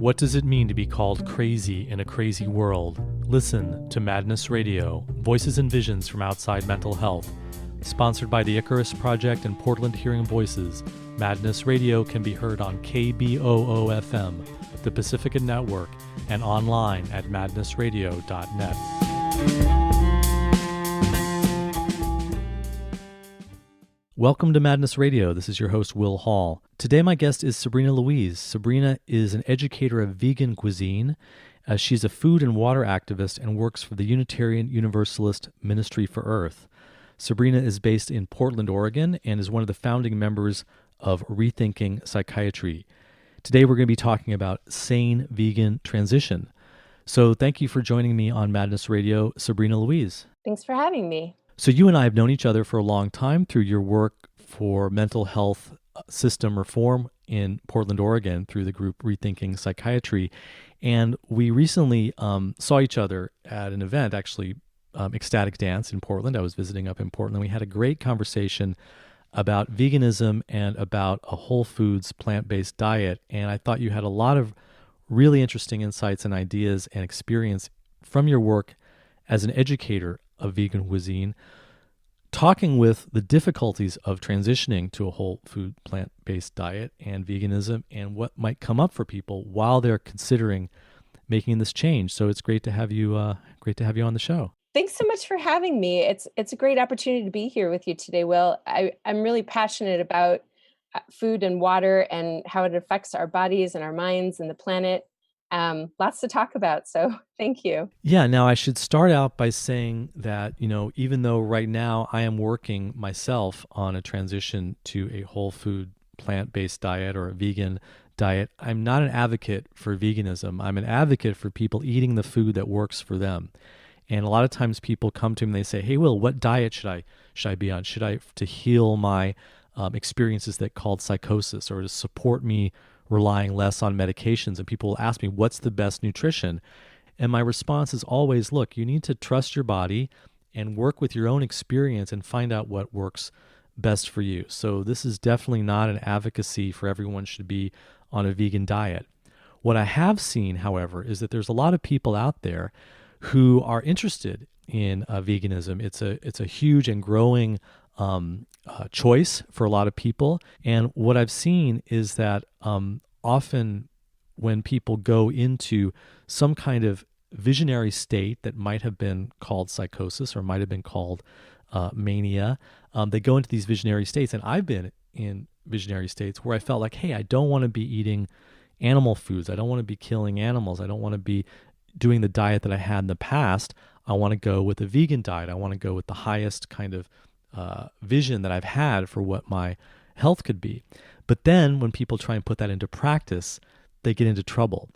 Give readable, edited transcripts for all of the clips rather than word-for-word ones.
What does it mean to be called crazy in a crazy world? Listen to Madness Radio, Voices and Visions from Outside Mental Health. Sponsored by the Icarus Project and Portland Hearing Voices, Madness Radio can be heard on KBOO-FM, the Pacifica Network, and online at madnessradio.net. Welcome to Madness Radio. This is your host, Will Hall. Today, my guest is Sabrina Louise. Sabrina is an educator of vegan cuisine. She's a food and water activist and works for the Unitarian Universalist Ministry for Earth. Sabrina is based in Portland, Oregon, and is one of the founding members of Rethinking Psychiatry. Today, we're going to be talking about sane vegan transition. So thank you for joining me on Madness Radio, Sabrina Louise. Thanks for having me. So you and I have known each other for a long time through your work for mental health system reform in Portland, Oregon, through the group Rethinking Psychiatry. And we recently saw each other at an event, actually, Ecstatic Dance in Portland. I was visiting up in Portland. We had a great conversation about veganism and about a whole foods, plant-based diet. And I thought you had a lot of really interesting insights and ideas and experience from your work as an educator of vegan cuisine, talking with the difficulties of transitioning to a whole food, plant-based diet and veganism and what might come up for people while they're considering making this change. So it's great to have you on the show. Thanks so much for having me. It's a great opportunity to be here with you today, Will. I'm really passionate about food and water and how it affects our bodies and our minds and the planet. Lots to talk about, so thank you. Yeah, now I should start out by saying that, even though right now I am working myself on a transition to a whole food, plant-based diet or a vegan diet, I'm not an advocate for veganism. I'm an advocate for people eating the food that works for them. And a lot of times people come to me and they say, hey, Will, what diet should I be on? Should I, to heal my experiences that called psychosis or to support me relying less on medications? And people will ask me, what's the best nutrition? And my response is always, look, you need to trust your body and work with your own experience and find out what works best for you. So this is definitely not an advocacy for everyone should be on a vegan diet. What I have seen, however, is that there's a lot of people out there who are interested in veganism. It's a huge and growing choice for a lot of people. And what I've seen is that often when people go into some kind of visionary state that might have been called psychosis or might have been called mania, they go into these visionary states. And I've been in visionary states where I felt like, hey, I don't want to be eating animal foods. I don't want to be killing animals. I don't want to be doing the diet that I had in the past. I want to go with a vegan diet. I want to go with the highest kind of vision that I've had for what my health could be. But then when people try and put that into practice, they get into trouble.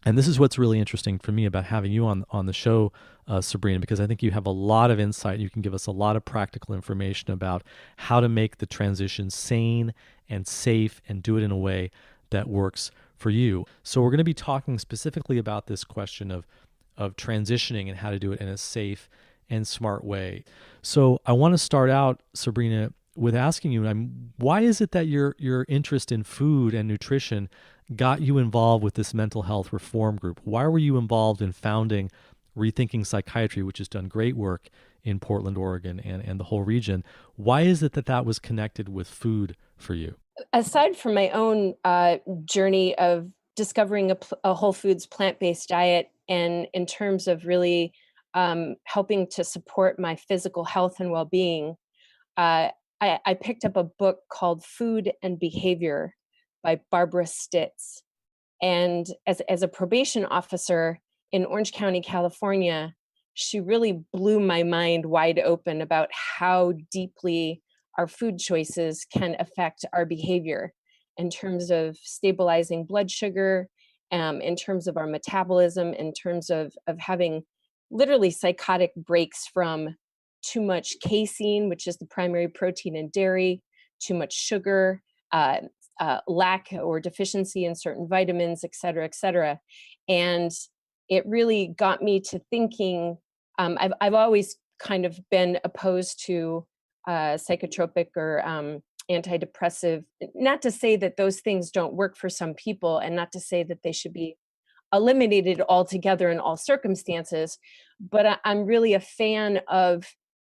And this is what's really interesting for me about having you on the show, Sabrina, because I think you have a lot of insight. You can give us a lot of practical information about how to make the transition sane and safe and do it in a way that works for you. So we're going to be talking specifically about this question of transitioning and how to do it in a safe and smart way. So I want to start out, Sabrina, with asking you, why is it that your interest in food and nutrition got you involved with this mental health reform group? Why were you involved in founding Rethinking Psychiatry, which has done great work in Portland, Oregon, and the whole region? Why is it that was connected with food for you? Aside from my own journey of discovering a whole foods plant-based diet, and in terms of really helping to support my physical health and well-being, I picked up a book called Food and Behavior by Barbara Stitz. And as a probation officer in Orange County, California, she really blew my mind wide open about how deeply our food choices can affect our behavior in terms of stabilizing blood sugar, in terms of our metabolism, in terms of having literally psychotic breaks from too much casein, which is the primary protein in dairy, too much sugar, lack or deficiency in certain vitamins, et cetera, et cetera. And it really got me to thinking, I've always kind of been opposed to psychotropic or antidepressive. Not to say that those things don't work for some people, and not to say that they should be eliminated altogether in all circumstances, but I'm really a fan of,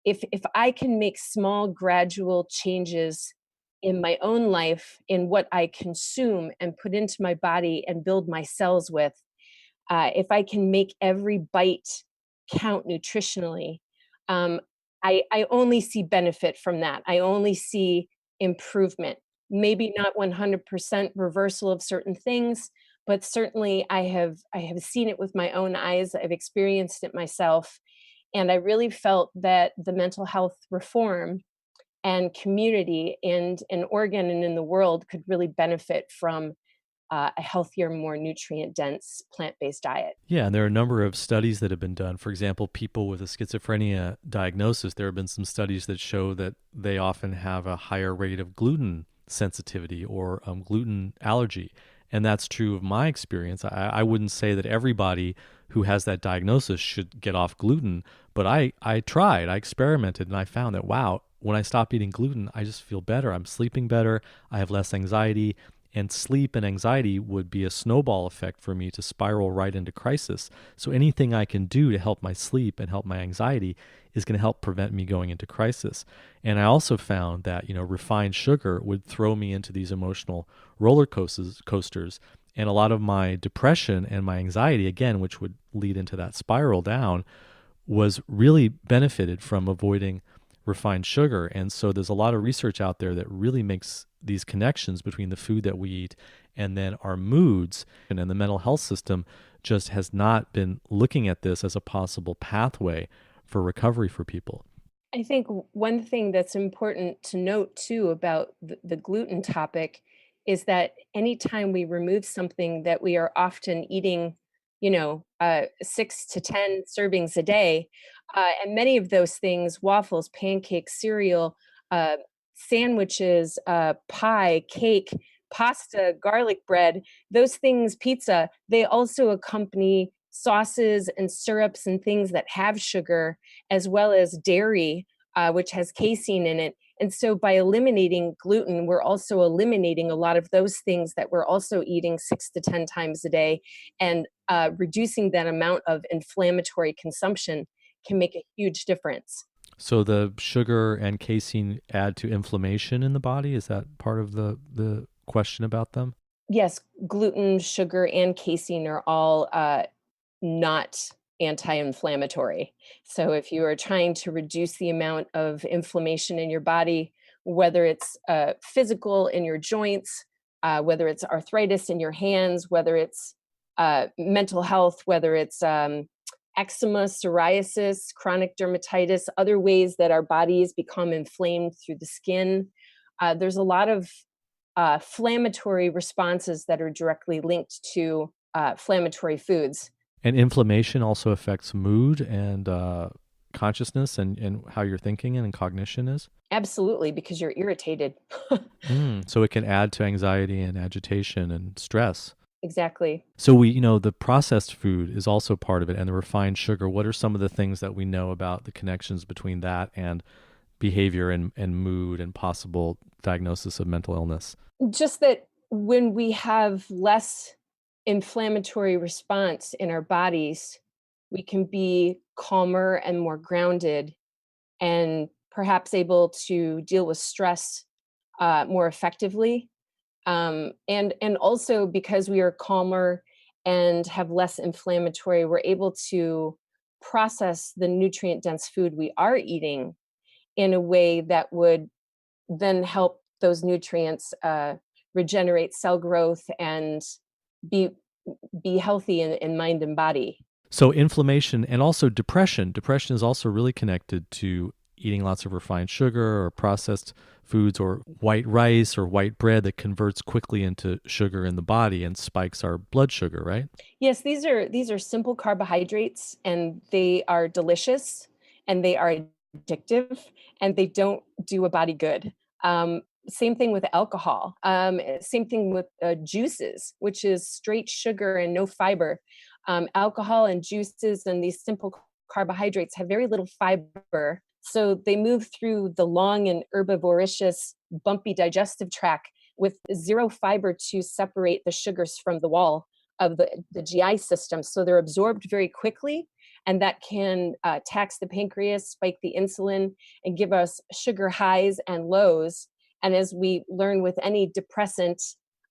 if I can make small gradual changes in my own life, in what I consume and put into my body and build my cells with, if I can make every bite count nutritionally, um, I only see benefit from that. I only see improvement. Maybe not 100% reversal of certain things, but certainly I have seen it with my own eyes. I've experienced it myself, and I really felt that the mental health reform and community and in Oregon and in the world could really benefit from a healthier, more nutrient dense plant based diet. Yeah, and there are a number of studies that have been done. For example, people with a schizophrenia diagnosis, there have been some studies that show that they often have a higher rate of gluten sensitivity or gluten allergy. And that's true of my experience. I wouldn't say that everybody who has that diagnosis should get off gluten, but I tried, I experimented, and I found that, wow, when I stop eating gluten, I just feel better. I'm sleeping better. I have less anxiety. And sleep and anxiety would be a snowball effect for me to spiral right into crisis. So anything I can do to help my sleep and help my anxiety is going to help prevent me going into crisis. And I also found that, refined sugar would throw me into these emotional roller coasters. And a lot of my depression and my anxiety, again, which would lead into that spiral down, was really benefited from avoiding refined sugar. And so there's a lot of research out there that really makes these connections between the food that we eat and then our moods. And the mental health system just has not been looking at this as a possible pathway for recovery for people. I think one thing that's important to note too about the gluten topic is that anytime we remove something that we are often eating, 6 to 10 servings a day, and many of those things, waffles, pancakes, cereal, uh, sandwiches, pie, cake, pasta, garlic bread, those things, pizza, they also accompany sauces and syrups and things that have sugar, as well as dairy, which has casein in it. And so by eliminating gluten, we're also eliminating a lot of those things that we're also eating 6 to 10 times a day. And reducing that amount of inflammatory consumption can make a huge difference. So the sugar and casein add to inflammation in the body. Is that part of the question about them? Yes, gluten, sugar, and casein are all not anti-inflammatory. So if you are trying to reduce the amount of inflammation in your body, whether it's physical in your joints, whether it's arthritis in your hands, whether it's mental health, whether it's eczema, psoriasis, chronic dermatitis, other ways that our bodies become inflamed through the skin, there's a lot of inflammatory responses that are directly linked to inflammatory foods. And inflammation also affects mood and consciousness and how you're thinking and cognition is. Absolutely, because you're irritated. So it can add to anxiety and agitation and stress. Exactly. So the processed food is also part of it, and the refined sugar. What are some of the things that we know about the connections between that and behavior and mood and possible diagnosis of mental illness? Just that when we have less inflammatory response in our bodies, we can be calmer and more grounded and perhaps able to deal with stress more effectively. And also because we are calmer and have less inflammatory, we're able to process the nutrient dense food we are eating in a way that would then help those nutrients regenerate cell growth and be be healthy in mind and body. So inflammation and also depression. Depression is also really connected to eating lots of refined sugar or processed foods or white rice or white bread that converts quickly into sugar in the body and spikes our blood sugar, right? Yes, these are simple carbohydrates, and they are delicious, and they are addictive, and they don't do a body good. Same thing with alcohol. Same thing with juices, which is straight sugar and no fiber. Alcohol and juices and these simple carbohydrates have very little fiber. So they move through the long and herbivorous, bumpy digestive tract with zero fiber to separate the sugars from the wall of the GI system. So they're absorbed very quickly, and that can tax the pancreas, spike the insulin, and give us sugar highs and lows. And as we learn with any depressant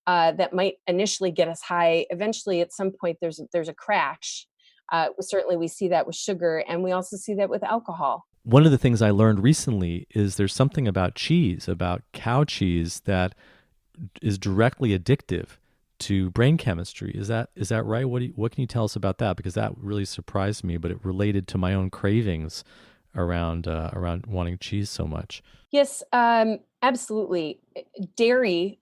that might initially get us high, eventually at some point there's a crash. Certainly we see that with sugar, and we also see that with alcohol. One of the things I learned recently is there's something about cheese, about cow cheese, that is directly addictive to brain chemistry. Is that right? What can you tell us about that? Because that really surprised me, but it related to my own cravings around wanting cheese so much. Yes, absolutely. Dairy,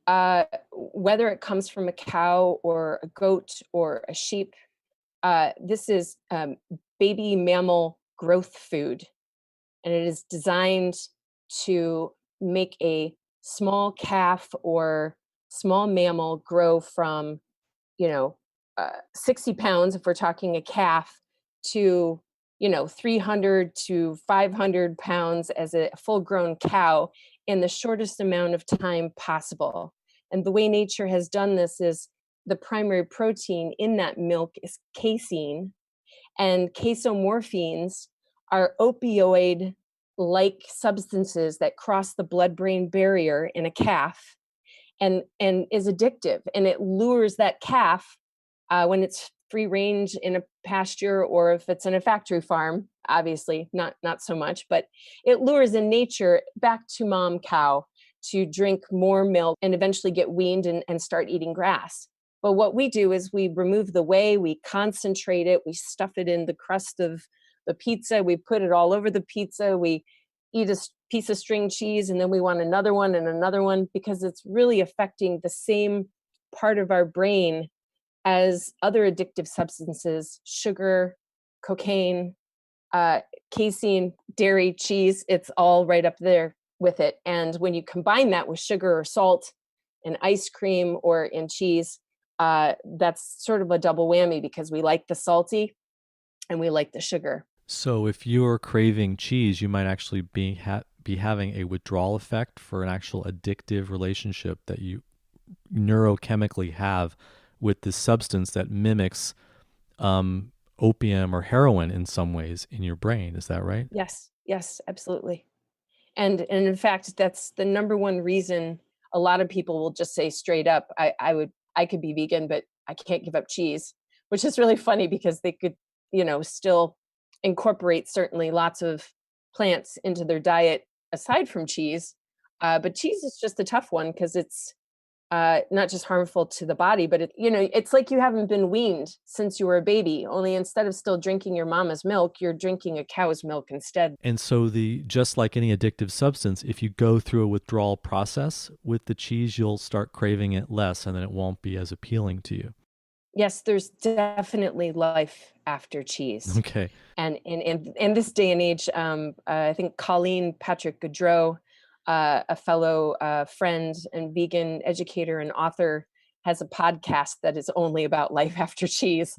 whether it comes from a cow or a goat or a sheep, this is baby mammal growth food, and it is designed to make a small calf or small mammal grow from, you know, 60 pounds, if we're talking a calf, to, 300 to 500 pounds as a full grown cow in the shortest amount of time possible. And the way nature has done this is the primary protein in that milk is casein, and casomorphines are opioid like substances that cross the blood brain barrier in a calf and is addictive, and it lures that calf when it's free range in a pasture, or if it's in a factory farm, obviously not so much, but it lures in nature back to mom cow to drink more milk and eventually get weaned and start eating grass. But what we do is we remove the whey, we concentrate it, we stuff it in the crust of the pizza, we put it all over the pizza, we eat a piece of string cheese, and then we want another one and another one, because it's really affecting the same part of our brain as other addictive substances: sugar, cocaine, casein, dairy, cheese. It's all right up there with it. And when you combine that with sugar or salt in ice cream or in cheese, that's sort of a double whammy, because we like the salty and we like the sugar. So if you're craving cheese, you might actually be having a withdrawal effect for an actual addictive relationship that you neurochemically have with this substance that mimics opium or heroin in some ways in your brain. Is that right? Yes, absolutely. And in fact, that's the number one reason a lot of people will just say straight up, I could be vegan, but I can't give up cheese, which is really funny, because they could, still incorporate certainly lots of plants into their diet aside from cheese. But cheese is just a tough one, because it's not just harmful to the body, but it's like you haven't been weaned since you were a baby. Only instead of still drinking your mama's milk, you're drinking a cow's milk instead. And so just like any addictive substance, if you go through a withdrawal process with the cheese, you'll start craving it less, and then it won't be as appealing to you. Yes, there's definitely life after cheese. Okay. And in this day and age, I think Colleen Patrick Goudreau, a fellow friend and vegan educator and author, has a podcast that is only about life after cheese,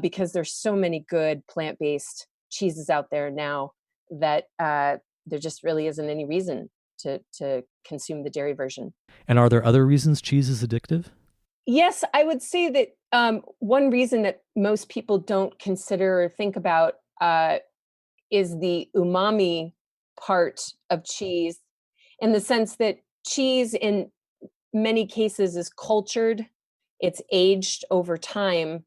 because there's so many good plant-based cheeses out there now that there just really isn't any reason to consume the dairy version. And are there other reasons cheese is addictive? Yes, I would say that one reason that most people don't consider or think about is the umami part of cheese, in the sense that cheese in many cases is cultured, it's aged over time.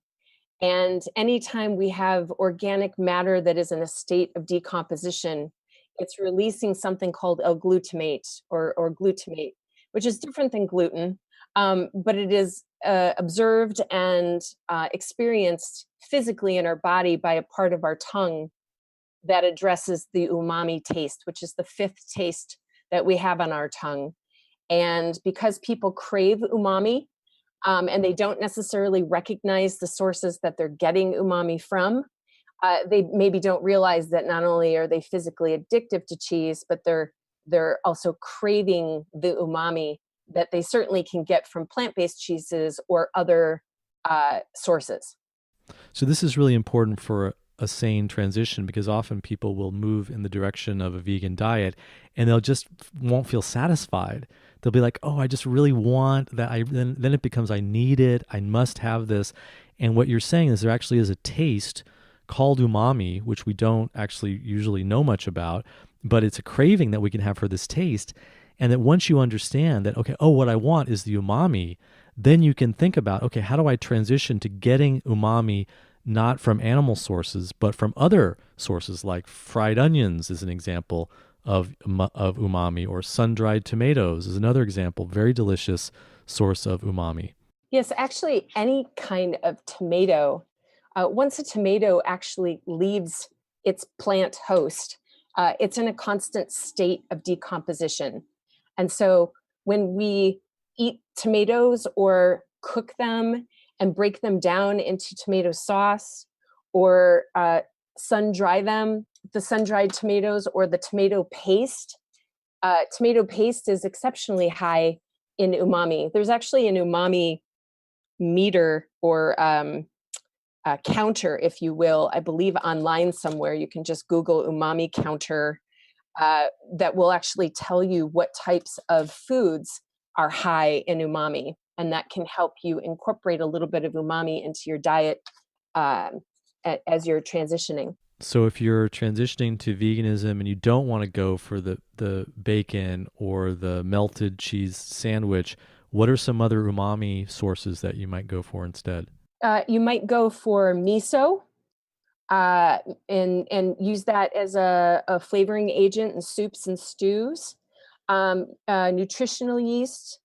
And anytime we have organic matter that is in a state of decomposition, it's releasing something called L-glutamate or glutamate, which is different than gluten, but it is observed and experienced physically in our body by a part of our tongue that addresses the umami taste, which is the fifth taste that we have on our tongue. And because people crave umami, and they don't necessarily recognize the sources that they're getting umami from, they maybe don't realize that not only are they physically addictive to cheese, but they're also craving the umami that they certainly can get from plant-based cheeses or other sources. So this is really important for a sane transition, because often people will move in the direction of a vegan diet and they'll just won't feel satisfied. They'll be like, oh, I just really want that. Then it becomes, I need it. I must have this. And what you're saying is there actually is a taste called umami, which we don't actually usually know much about, but it's a craving that we can have for this taste. And that once you understand that, okay, oh, what I want is the umami, then you can think about, okay, how do I transition to getting umami not from animal sources, but from other sources, like fried onions is an example of umami, or sun-dried tomatoes is another example, very delicious source of umami. Yes, actually, any kind of tomato, once a tomato actually leaves its plant host, it's in a constant state of decomposition. And so when we eat tomatoes or cook them and break them down into tomato sauce, or sun dry them, the sun-dried tomatoes or the tomato paste is exceptionally high in umami. There's actually an umami meter, or counter, if you will, I believe online somewhere. You can just Google umami counter, that will actually tell you what types of foods are high in umami. And that can help you incorporate a little bit of umami into your diet as you're transitioning. So if you're transitioning to veganism and you don't want to go for the bacon or the melted cheese sandwich, what are some other umami sources that you might go for instead? You might go for miso, and use that as a flavoring agent in soups and stews. Nutritional yeast,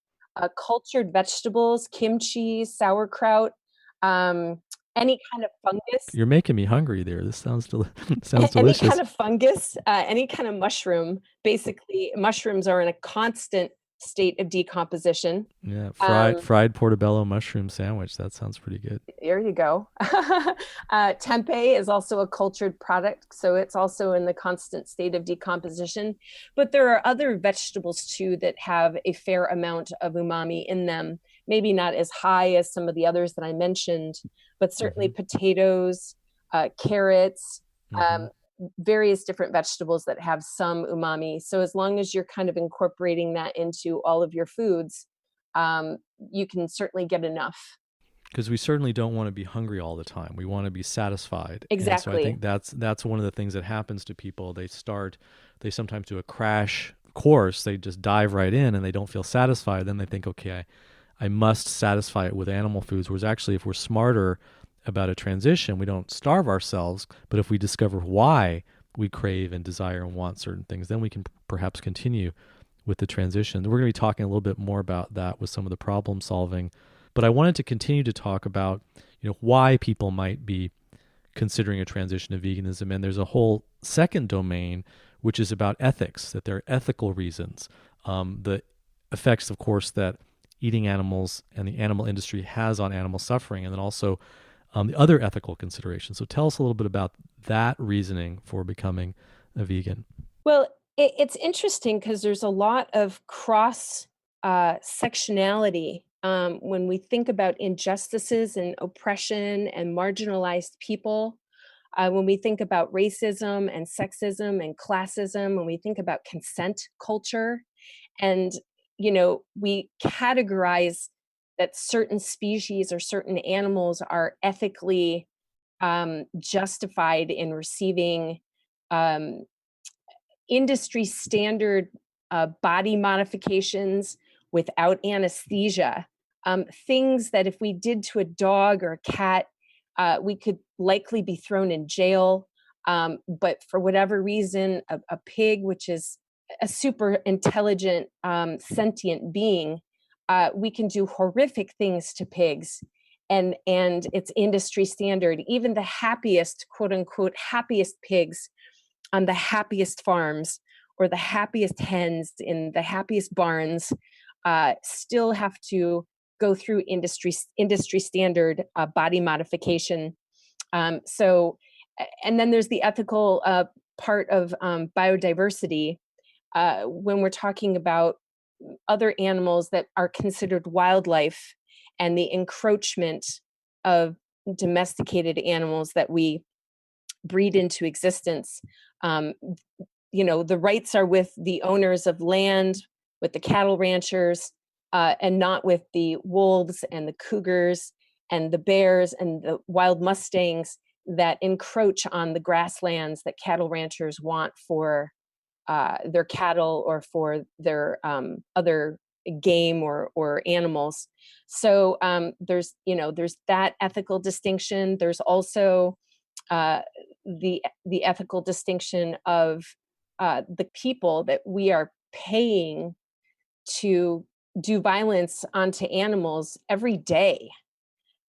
cultured vegetables, kimchi, sauerkraut, um, any kind of fungus. You're making me hungry there. This sounds Any delicious. kind of fungus, any kind of mushroom. Basically, mushrooms are in a constant state of decomposition. Yeah, Um, fried portobello mushroom sandwich. That sounds pretty good. There you go. Tempeh is also a cultured product, so it's also in the constant state of decomposition. But there are other vegetables too that have a fair amount of umami in them. Maybe not as high as some of the others that I mentioned, but certainly Hmm. potatoes, carrots, Hmm. um, various different vegetables that have some umami. So as long as you're kind of incorporating that into all of your foods, you can certainly get enough. Because we certainly don't want to be hungry all the time. We want to be satisfied. And so I Exactly. think that's one of the things that happens to people. They sometimes do a crash course. They just dive right in and they don't feel satisfied. Then they think, okay, I must satisfy it with animal foods. Whereas actually, if we're smarter about a transition, we don't starve ourselves. But if we discover why we crave and desire and want certain things, then we can perhaps continue with the transition. We're going to be talking a little bit more about that with some of the problem solving. But I wanted to continue to talk about, why people might be considering a transition to veganism. And there's a whole second domain, which is about ethics, that there are ethical reasons. The effects, of course, that eating animals and the animal industry has on animal suffering, and then also the other ethical considerations. So tell us a little bit about that reasoning for becoming a vegan. Well, it's interesting because there's a lot of cross sectionality when we think about injustices and oppression and marginalized people. When we think about racism and sexism and classism, when we think about consent culture, and we categorize that certain species or certain animals are ethically justified in receiving um, industry standard body modifications without anesthesia, things that if we did to a dog or a cat, we could likely be thrown in jail. But for whatever reason, a pig, which is a super intelligent, sentient being, we can do horrific things to pigs. And it's industry standard. Even the happiest, quote unquote, happiest pigs on the happiest farms or the happiest hens in the happiest barns still have to go through industry standard body modification. So, and then there's the ethical part of biodiversity when we're talking about other animals that are considered wildlife and the encroachment of domesticated animals that we breed into existence. Um, the rights are with the owners of land, with the cattle ranchers, and not with the wolves and the cougars and the bears and the wild mustangs that encroach on the grasslands that cattle ranchers want for their cattle or for their other game or animals. So there's that ethical distinction. There's also the ethical distinction of the people that we are paying to do violence onto animals every day.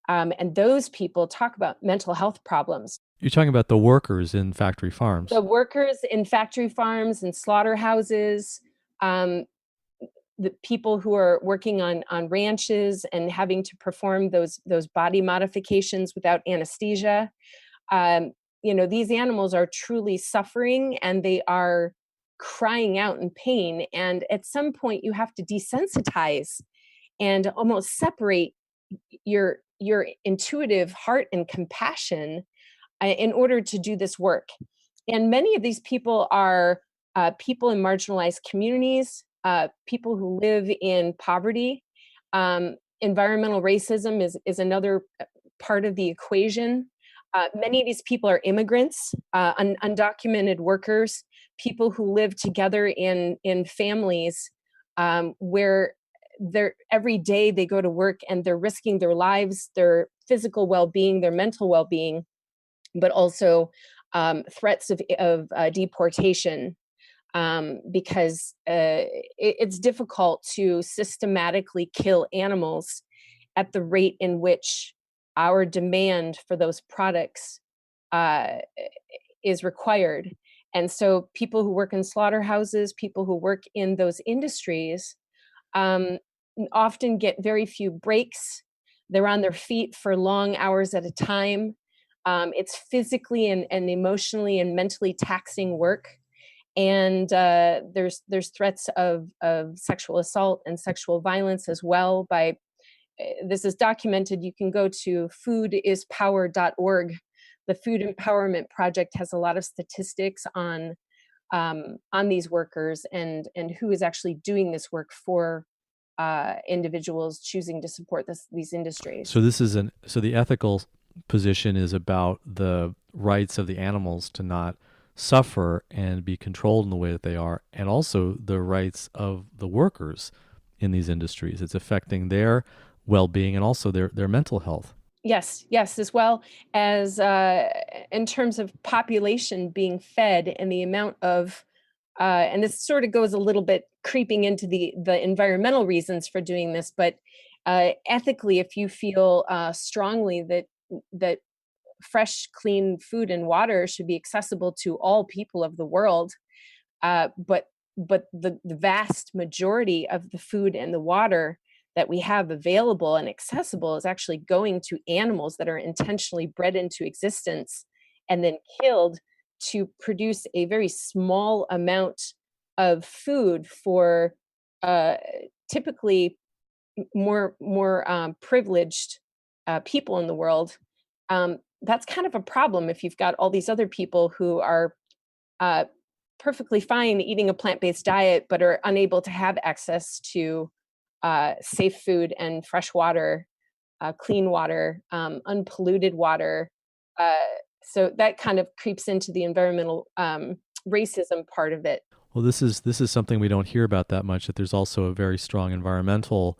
And those people talk about mental health problems. You're talking about the workers in factory farms. The workers in factory farms and slaughterhouses, um, the people who are working on ranches and having to perform those body modifications without anesthesia. These animals are truly suffering and they are crying out in pain. And at some point, you have to desensitize and almost separate your intuitive heart and compassion in order to do this work. And many of these people are people in marginalized communities, people who live in poverty. Environmental racism is another part of the equation. Many of these people are immigrants, undocumented workers, people who live together in families where every day they go to work and they're risking their lives, their physical well-being, their mental well-being, but also threats of deportation, because it's difficult to systematically kill animals at the rate in which our demand for those products is required. And so people who work in slaughterhouses, people who work in those industries, often get very few breaks. They're on their feet for long hours at a time. It's physically and emotionally and mentally taxing work. And there's threats of sexual assault and sexual violence as well. This is documented. You can go to foodispower.org. The Food Empowerment Project has a lot of statistics on these workers and who is actually doing this work for individuals choosing to support these industries. So the ethical position is about the rights of the animals to not suffer and be controlled in the way that they are, and also the rights of the workers in these industries. It's affecting their well-being and also their mental health. Yes, as well as in terms of population being fed and the amount of, and this sort of goes a little bit creeping into the environmental reasons for doing this, but ethically, if you feel strongly that fresh, clean food and water should be accessible to all people of the world, but the vast majority of the food and the water that we have available and accessible is actually going to animals that are intentionally bred into existence and then killed to produce a very small amount of food for typically more privileged people in the world. That's kind of a problem if you've got all these other people who are perfectly fine eating a plant-based diet, but are unable to have access to safe food and fresh water, clean water, unpolluted water. So that kind of creeps into the environmental racism part of it. Well, this is something we don't hear about that much, that there's also a very strong environmental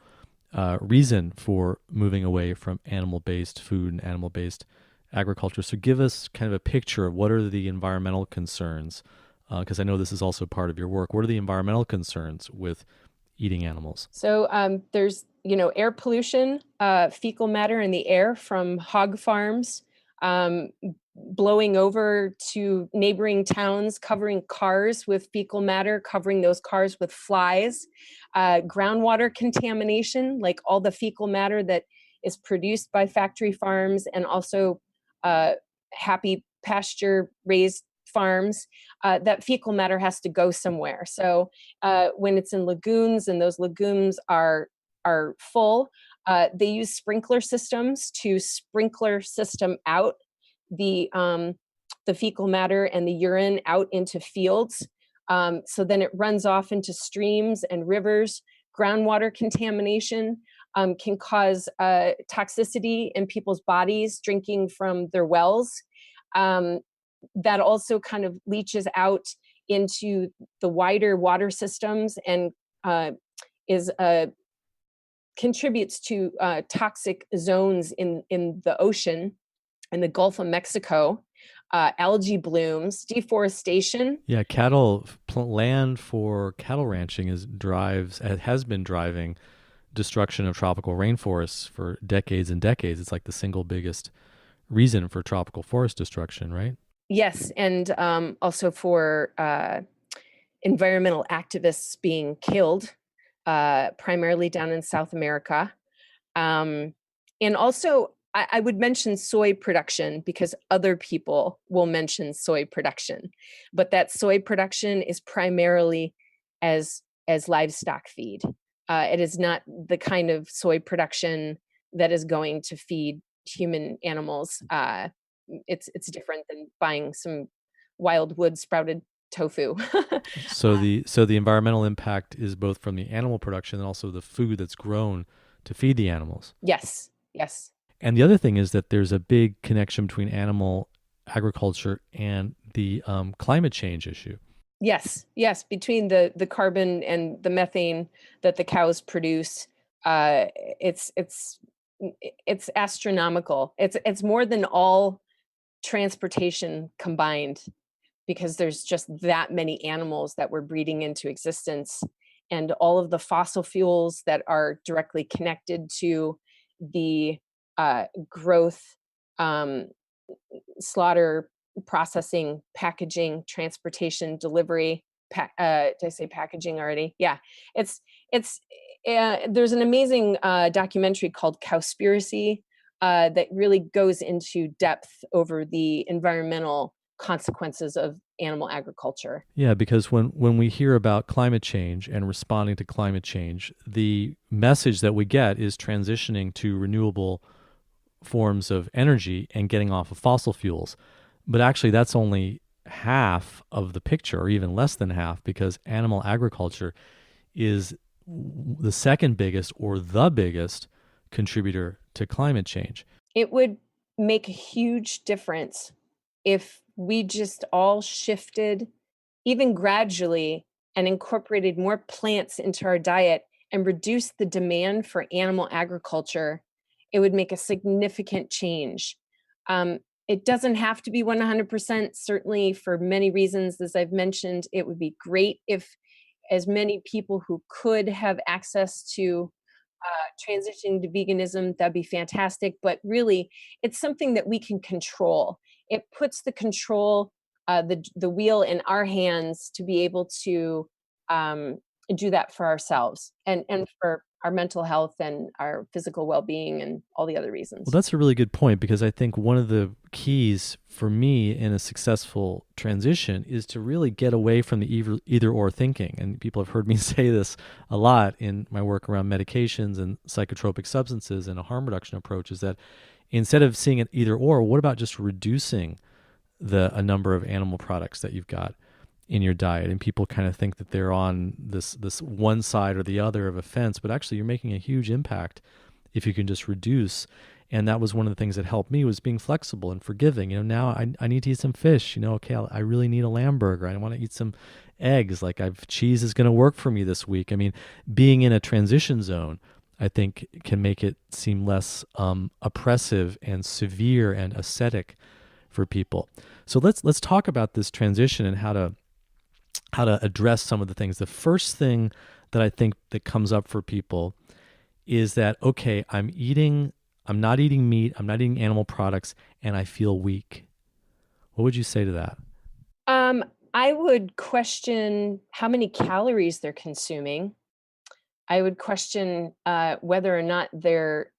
reason for moving away from animal-based food and animal-based agriculture. So give us kind of a picture of what are the environmental concerns, because I know this is also part of your work. What are the environmental concerns with eating animals? So there's, air pollution, fecal matter in the air from hog farms, blowing over to neighboring towns, covering cars with fecal matter, covering those cars with flies, groundwater contamination, like all the fecal matter that is produced by factory farms and also happy pasture raised farms, that fecal matter has to go somewhere. So when it's in lagoons and those lagoons are full, they use sprinkler systems to sprinkler system out the the fecal matter and the urine out into fields. So then it runs off into streams and rivers. Groundwater contamination can cause toxicity in people's bodies drinking from their wells. That also kind of leaches out into the wider water systems and is contributes to toxic zones in the ocean and the Gulf of Mexico, algae blooms, deforestation. Yeah, land for cattle ranching has been driving destruction of tropical rainforests for decades and decades. It's like the single biggest reason for tropical forest destruction, right? Yes, and also for environmental activists being killed, primarily down in South America. And also, I would mention soy production because other people will mention soy production, but that soy production is primarily as livestock feed. It is not the kind of soy production that is going to feed human animals. It's different than buying some wild wood sprouted tofu. So the environmental impact is both from the animal production and also the food that's grown to feed the animals. Yes. And the other thing is that there's a big connection between animal agriculture and the climate change issue. Yes. Between the carbon and the methane that the cows produce, it's astronomical. It's more than all transportation combined, because there's just that many animals that we're breeding into existence, and all of the fossil fuels that are directly connected to the growth, slaughter, processing, packaging, transportation, delivery. Did I say packaging already? Yeah, it's there's an amazing documentary called Cowspiracy that really goes into depth over the environmental consequences of animal agriculture. Yeah, because when we hear about climate change and responding to climate change, the message that we get is transitioning to renewable forms of energy and getting off of fossil fuels. But actually, that's only half of the picture, or even less than half, because animal agriculture is the second biggest or the biggest contributor to climate change. It would make a huge difference if we just all shifted, even gradually, and incorporated more plants into our diet and reduced the demand for animal agriculture. It would make a significant change. It doesn't have to be 100%, certainly for many reasons, as I've mentioned. It would be great if as many people who could have access to transitioning to veganism. That'd be fantastic. But really, it's something that we can control. It puts the control, the wheel in our hands to be able to do that for ourselves and for our mental health and our physical well-being and all the other reasons. Well, that's a really good point, because I think one of the keys for me in a successful transition is to really get away from the either or thinking. And people have heard me say this a lot in my work around medications and psychotropic substances and a harm reduction approach, is that instead of seeing it either or, what about just reducing a number of animal products that you've got in your diet? And people kind of think that they're on this one side or the other of a fence, but actually you're making a huge impact if you can just reduce. And that was one of the things that helped me, was being flexible and forgiving. Now I need to eat some fish. Okay, I really need a lamb burger. I want to eat some eggs. Like cheese is going to work for me this week. I mean, being in a transition zone, I think, can make it seem less oppressive and severe and ascetic for people. So let's talk about this transition and how to address some of the things. The first thing that I think that comes up for people is that, okay, I'm not eating meat, I'm not eating animal products, and I feel weak. What would you say to that? I would question how many calories they're consuming. I would question whether or not they're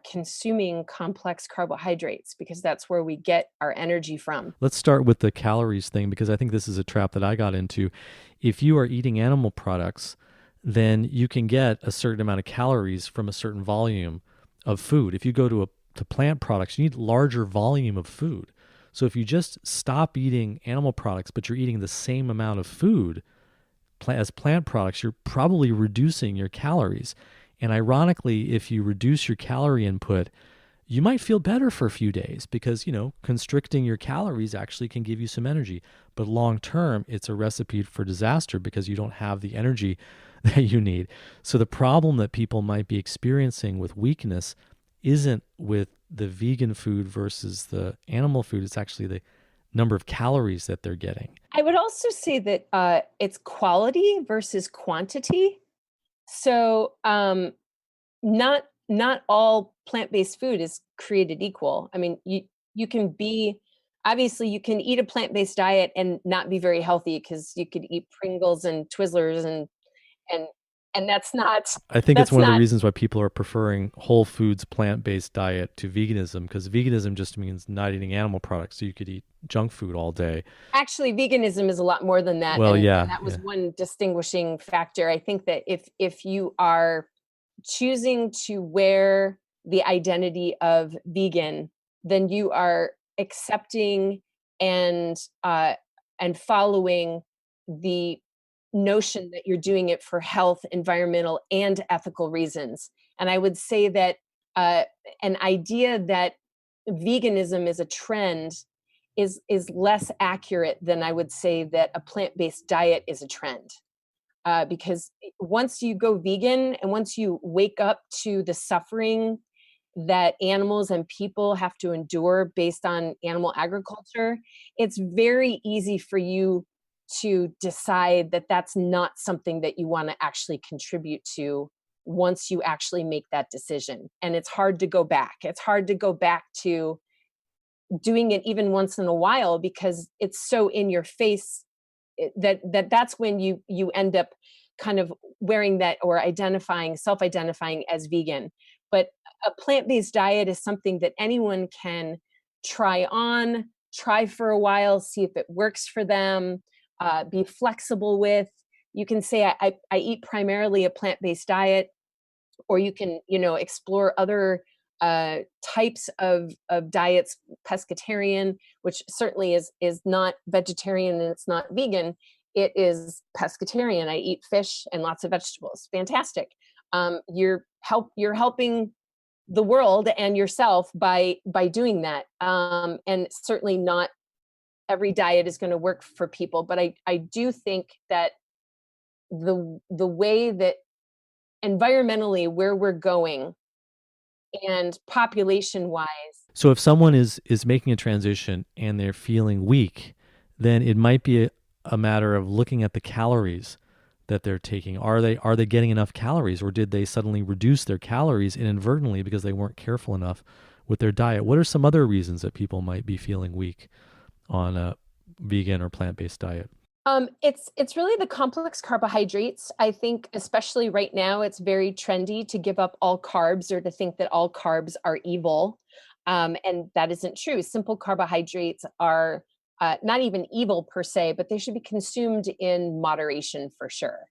consuming complex carbohydrates, because that's where we get our energy from. Let's start with the calories thing, because I think this is a trap that I got into. If you are eating animal products, then you can get a certain amount of calories from a certain volume of food. If you go to plant products, you need larger volume of food. So if you just stop eating animal products, but you're eating the same amount of food as plant products, you're probably reducing your calories. And ironically, if you reduce your calorie input, you might feel better for a few days because, constricting your calories actually can give you some energy. But long term, it's a recipe for disaster because you don't have the energy that you need. So the problem that people might be experiencing with weakness isn't with the vegan food versus the animal food. It's actually the number of calories that they're getting. I would also say that it's quality versus quantity. So not all plant-based food is created equal. I mean, you can be obviously you can eat a plant-based diet and not be very healthy because you could eat Pringles and Twizzlers and and that's not I think it's that's one of the not reasons why people are preferring whole foods, plant-based diet to veganism, because veganism just means not eating animal products. So you could eat junk food all day. actually veganism is a lot more than that, Well, and yeah, that was yeah. one distinguishing factor. I think that if you are choosing to wear the identity of vegan, then you are accepting and and following the notion that you're doing it for health, environmental, and ethical reasons. And I would say that uh, an idea that veganism is a trend is less accurate than I would say that a plant-based diet is a trend. Because once you go vegan and once you wake up to the suffering that animals and people have to endure based on animal agriculture, it's very easy for you to decide that that's not something that you want to actually contribute to once you actually make that decision. And it's hard to go back. It's hard to go back to doing it even once in a while because it's so in your face that's when you end up kind of wearing that or identifying self-identifying as vegan. But a plant-based diet is something that anyone can try for a while, see if it works for them, be flexible with. You can say I eat primarily a plant-based diet, or you can explore other types of diets. Pescatarian, which certainly is not vegetarian and it's not vegan, it is pescatarian. I eat fish and lots of vegetables. Fantastic. You're helping the world and yourself by doing that. And certainly not every diet is going to work for people, but I do think that the way that environmentally where we're going and population wise. So if someone is making a transition and they're feeling weak, then it might be a matter of looking at the calories that they're taking. Are they getting enough calories, or did they suddenly reduce their calories inadvertently because they weren't careful enough with their diet? What are some other reasons that people might be feeling weak on a vegan or plant-based diet? It's really the complex carbohydrates. I think, especially right now, it's very trendy to give up all carbs or to think that all carbs are evil, and that isn't true. Simple carbohydrates are not even evil per se, but they should be consumed in moderation for sure.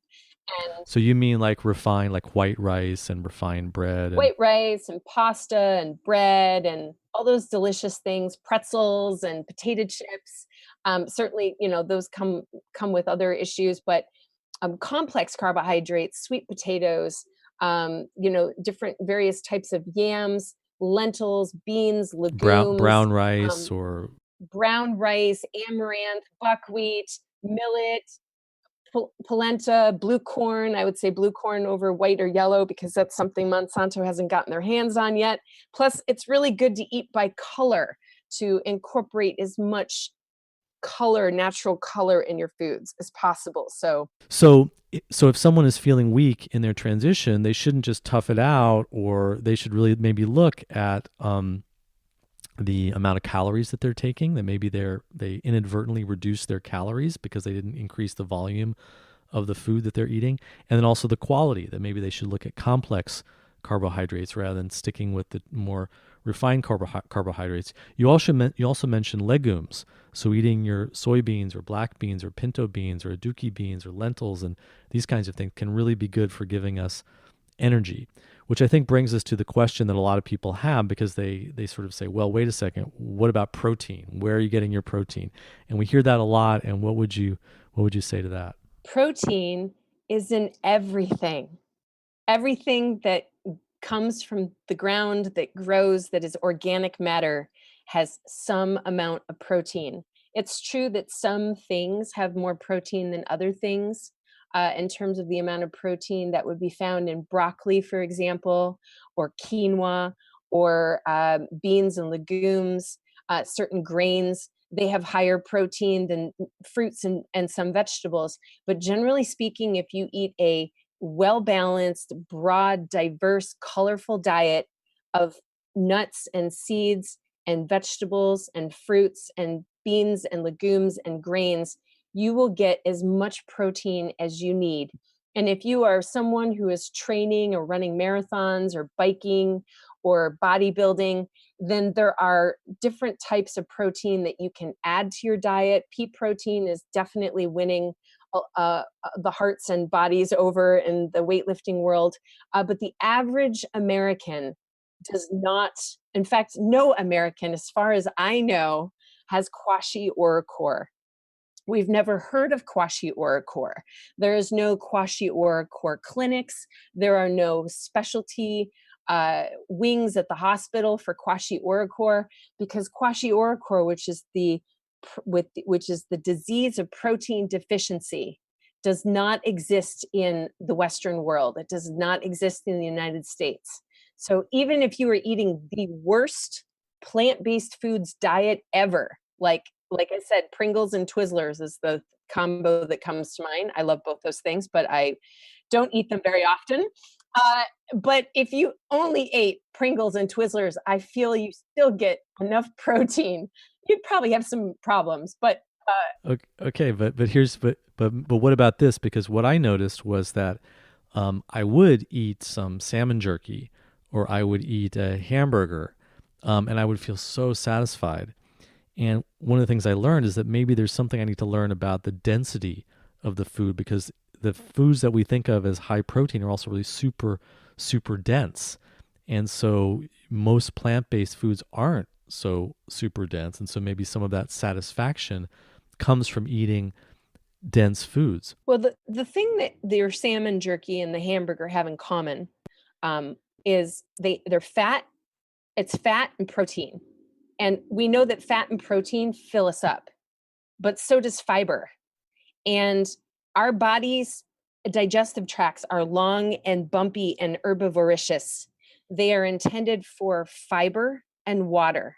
And So you mean like refined, like white rice and refined bread and white rice and pasta and bread and all those delicious things, pretzels and potato chips. Certainly, those come with other issues, but complex carbohydrates, sweet potatoes, different various types of yams, lentils, beans, legumes, brown rice um, or brown rice, amaranth, buckwheat, millet, polenta, blue corn. I would say blue corn over white or yellow because that's something Monsanto hasn't gotten their hands on yet. Plus, it's really good to eat by color, to incorporate as much color, natural color in your foods as possible. so if someone is feeling weak in their transition, they shouldn't just tough it out, or they should really maybe look at the amount of calories that they're taking, that maybe they inadvertently reduce their calories because they didn't increase the volume of the food that they're eating. And then also the quality, that maybe they should look at complex carbohydrates rather than sticking with the more refined carbohydrates. You also mentioned legumes. So eating your soybeans or black beans or pinto beans or aduki beans or lentils and these kinds of things can really be good for giving us energy. which I think brings us to the question that a lot of people have, because they sort of say, well, wait a second, what about protein? Where are you getting your protein? And we hear that a lot. And what would you say to that? Protein is in everything. Everything that comes from the ground, that grows, that is organic matter, has some amount of protein. It's true that some things have more protein than other things. In terms of the amount of protein that would be found in broccoli, for example, or quinoa, or beans and legumes, certain grains, they have higher protein than fruits and some vegetables. But generally speaking, if you eat a well balanced, broad, diverse, colorful diet of nuts and seeds and vegetables and fruits and beans and legumes and grains, you will get as much protein as you need. And if you are someone who is training or running marathons or biking or bodybuilding, then there are different types of protein that you can add to your diet. Pea protein is definitely winning the hearts and bodies over in the weightlifting world. But the average American does not, in fact, no American, as far as I know, has kwashi or core. We've never heard of kwashi or core. There is no kwashi or core clinics. There are no specialty wings at the hospital for kwashi or core, because kwashi or core, which is the disease of protein deficiency, does not exist in the Western world. It does not exist in the United States. So even if you are eating the worst plant-based foods diet ever, like I said, Pringles and Twizzlers is the combo that comes to mind. I love both those things, but I don't eat them very often. Uh, but if you only ate Pringles and Twizzlers, I feel you still get enough protein. You'd probably have some problems, but Okay, but what about this? Because what I noticed was that I would eat some salmon jerky, or I would eat a hamburger, and I would feel so satisfied. And one of the things I learned is that maybe there's something I need to learn about the density of the food, because the foods that we think of as high protein are also really super, super dense. And so most plant based foods aren't so super dense. And so maybe some of that satisfaction comes from eating dense foods. well, the thing that their salmon jerky and the hamburger have in common um, is they're fat. It's fat and protein, and we know that fat and protein fill us up, but so does fiber. And our bodies' digestive tracts are long and bumpy and herbivorous. They are intended for fiber and water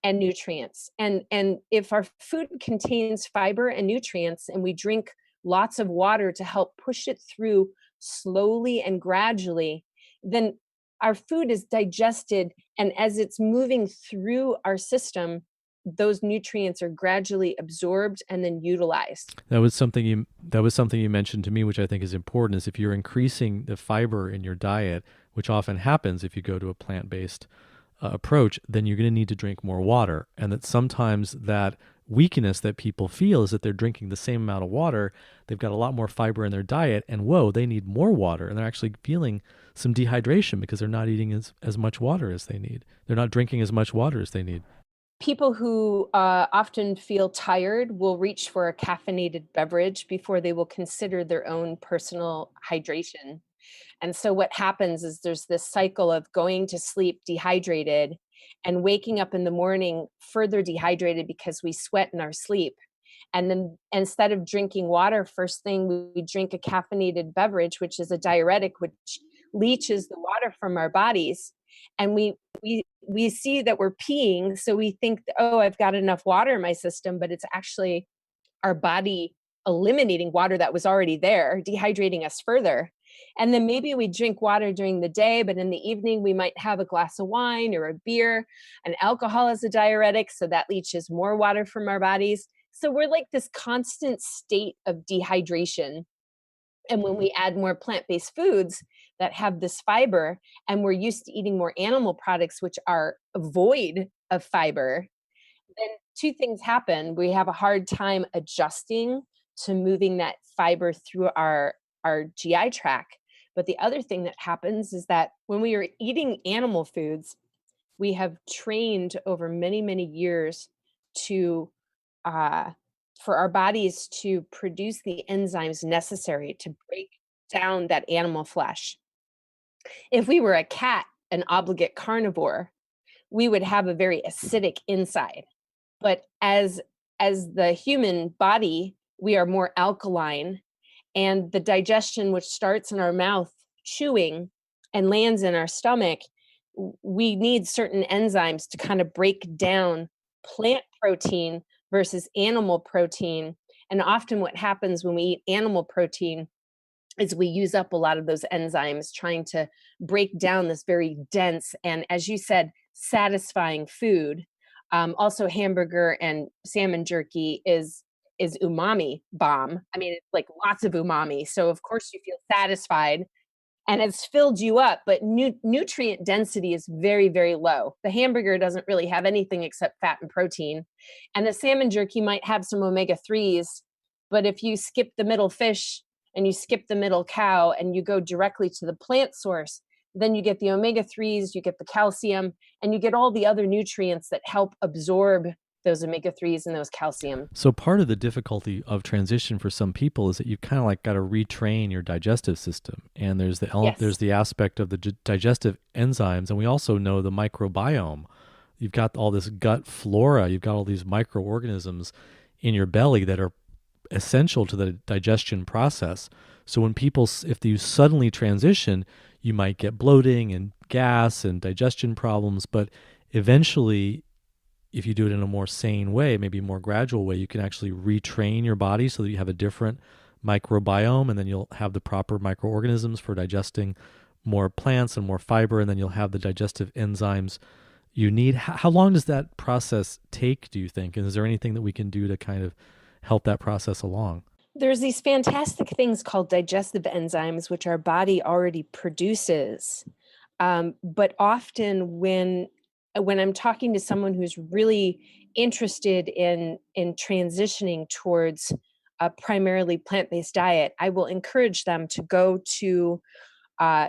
and nutrients. And if our food contains fiber and nutrients and we drink lots of water to help push it through slowly and gradually, then our food is digested, and as it's moving through our system, those nutrients are gradually absorbed and then utilized. That was something you mentioned to me, which I think is important, is if you're increasing the fiber in your diet, which often happens if you go to a plant-based approach, then you're going to need to drink more water. And that sometimes that weakness that people feel is that they're drinking the same amount of water, they've got a lot more fiber in their diet, and whoa, they need more water. And they're actually feeling some dehydration because they're not eating as much water as they need. They're not drinking as much water as they need. People who often feel tired will reach for a caffeinated beverage before they will consider their own personal hydration. And so what happens is there's this cycle of going to sleep dehydrated and waking up in the morning further dehydrated because we sweat in our sleep. And then instead of drinking water first thing, we drink a caffeinated beverage, which is a diuretic, which leaches the water from our bodies. And we see that we're peeing, so we think, oh, I've got enough water in my system, but it's actually our body eliminating water that was already there, dehydrating us further. And then maybe we drink water during the day, but in the evening we might have a glass of wine or a beer. And alcohol is a diuretic, so that leaches more water from our bodies. So we're like this constant state of dehydration. And when we add more plant-based foods that have this fiber, and we're used to eating more animal products, which are void of fiber, then two things happen. We have a hard time adjusting to moving that fiber through our GI tract. But the other thing that happens is that when we are eating animal foods, we have trained over many, many years to uh, for our bodies to produce the enzymes necessary to break down that animal flesh. If we were a cat, an obligate carnivore, we would have a very acidic inside. But as the human body, we are more alkaline, and the digestion, which starts in our mouth chewing and lands in our stomach, we need certain enzymes to kind of break down plant protein versus animal protein. And often what happens when we eat animal protein is we use up a lot of those enzymes trying to break down this very dense and, as you said, satisfying food. Also, hamburger and salmon jerky is umami bomb. I mean, it's like lots of umami. So of course you feel satisfied and it's filled you up, but nutrient density is very, very low. The hamburger doesn't really have anything except fat and protein. And the salmon jerky might have some omega 3s, but if you skip the middle fish and you skip the middle cow and you go directly to the plant source, then you get the omega 3s, you get the calcium, and you get all the other nutrients that help absorb those omega 3s and those calcium. So part of the difficulty of transition for some people is that you kind of like got to retrain your digestive system, and there's Yes. there's the aspect of the digestive enzymes, and we also know the microbiome. You've got all this gut flora, you've got all these microorganisms in your belly that are essential to the digestion process. So when people, if you suddenly transition, you might get bloating and gas and digestion problems, but eventually, if you do it in a more sane way, maybe a more gradual way, you can actually retrain your body so that you have a different microbiome, and then you'll have the proper microorganisms for digesting more plants and more fiber, and then you'll have the digestive enzymes you need. How long does that process take, do you think? And is there anything that we can do to kind of help that process along? There's these fantastic things called digestive enzymes, which our body already produces. But often when I'm talking to someone who's really interested in transitioning towards a primarily plant-based diet, I will encourage them to go to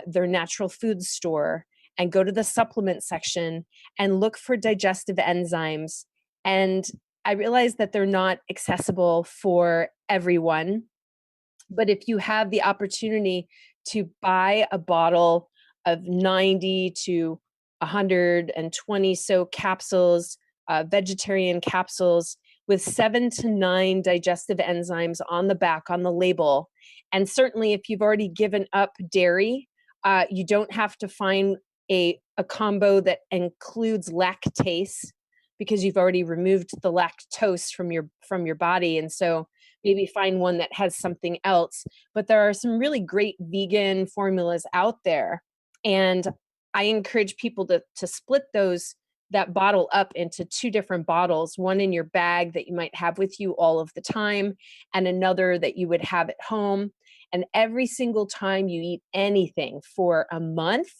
their natural food store and go to the supplement section and look for digestive enzymes. And I realize that they're not accessible for everyone, but if you have the opportunity to buy a bottle of 90 to 120 so capsules, vegetarian capsules with 7 to 9 digestive enzymes on the back on the label. And certainly if you've already given up dairy, you don't have to find a combo that includes lactase because you've already removed the lactose from your body. And so maybe find one that has something else. But there are some really great vegan formulas out there. And I encourage people to split that bottle up into 2 different bottles, one in your bag that you might have with you all of the time, and another that you would have at home. And every single time you eat anything for a month,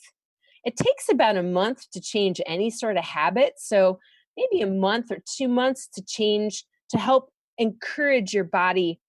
it takes about a month to change any sort of habit. So maybe a month or 2 months to change, to help encourage your body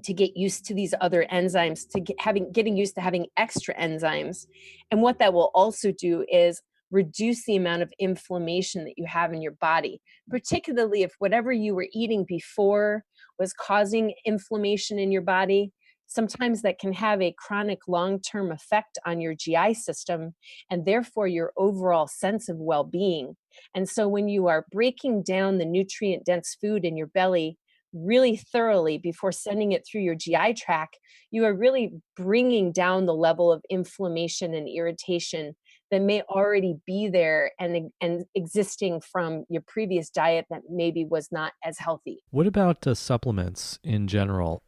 to get used to these other enzymes, to getting used to having extra enzymes. And what that will also do is reduce the amount of inflammation that you have in your body, particularly if whatever you were eating before was causing inflammation in your body. Sometimes that can have a chronic long-term effect on your GI system and therefore your overall sense of well-being. And so when you are breaking down the nutrient-dense food in your belly really thoroughly before sending it through your GI tract, you are really bringing down the level of inflammation and irritation that may already be there and existing from your previous diet that maybe was not as healthy. What about supplements in general?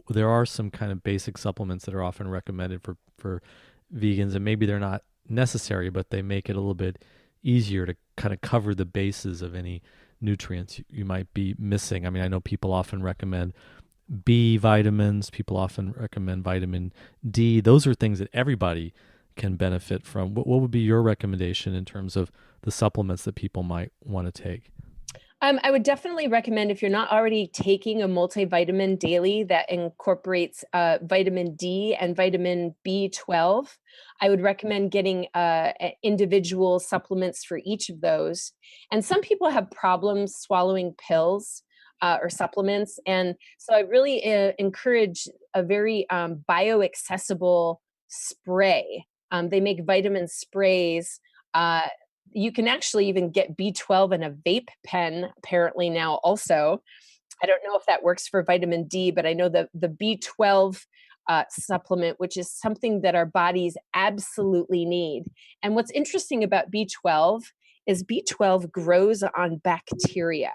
There are some kind of basic supplements that are often recommended for vegans, and maybe they're not necessary, but they make it a little bit easier to kind of cover the bases of any nutrients you might be missing. I mean, I know people often recommend B vitamins, people often recommend vitamin D. Those are things that everybody can benefit from. What would be your recommendation in terms of the supplements that people might want to take? I would definitely recommend, if you're not already taking a multivitamin daily that incorporates vitamin D and vitamin B12, I would recommend getting individual supplements for each of those. And some people have problems swallowing pills or supplements. And so I really encourage a very bioaccessible spray. They make vitamin sprays. You can actually even get B12 in a vape pen apparently now also. I don't know if that works for vitamin D, but I know the B12 supplement, which is something that our bodies absolutely need. And what's interesting about B12 is B12 grows on bacteria.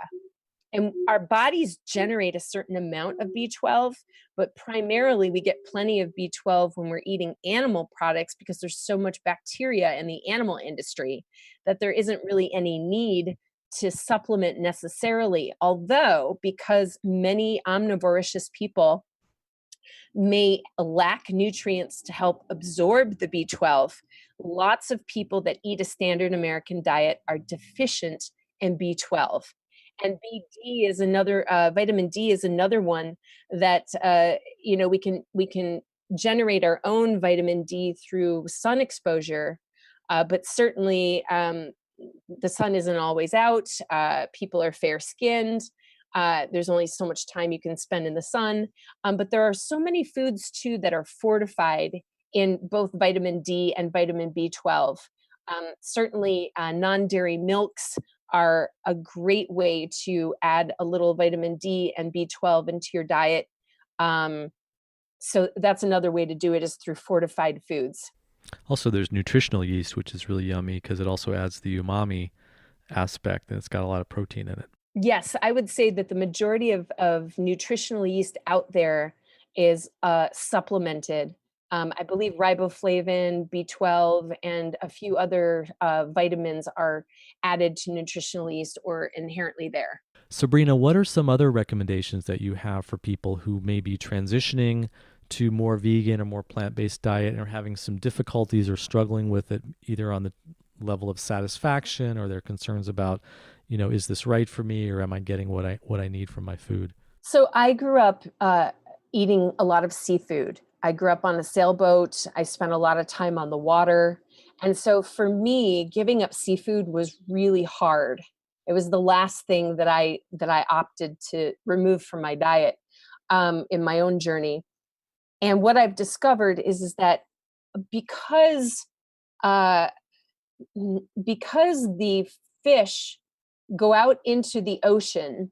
And our bodies generate a certain amount of B12, but primarily we get plenty of B12 when we're eating animal products because there's so much bacteria in the animal industry that there isn't really any need to supplement necessarily. Although, because many omnivorous people may lack nutrients to help absorb the B12, lots of people that eat a standard American diet are deficient in B12. And BD is another, vitamin D is another one that, we can generate our own vitamin D through sun exposure, but certainly the sun isn't always out. People are fair skinned. There's only so much time you can spend in the sun. But there are so many foods too that are fortified in both vitamin D and vitamin B12. Certainly, non dairy milks are a great way to add a little vitamin D and B12 into your diet. So that's another way to do it, is through fortified foods. Also, there's nutritional yeast, which is really yummy because it also adds the umami aspect and it's got a lot of protein in it. Yes, I would say that the majority of nutritional yeast out there is supplemented. I believe riboflavin, B12, and a few other vitamins are added to nutritional yeast or inherently there. Sabrina, what are some other recommendations that you have for people who may be transitioning to more vegan or more plant-based diet and are having some difficulties or struggling with it, either on the level of satisfaction or their concerns about, is this right for me, or am I getting what I need from my food? So I grew up eating a lot of seafood. I grew up on a sailboat. I spent a lot of time on the water. And so for me, giving up seafood was really hard. It was the last thing that I opted to remove from my diet in my own journey. And what I've discovered is that because uh, because the fish go out into the ocean.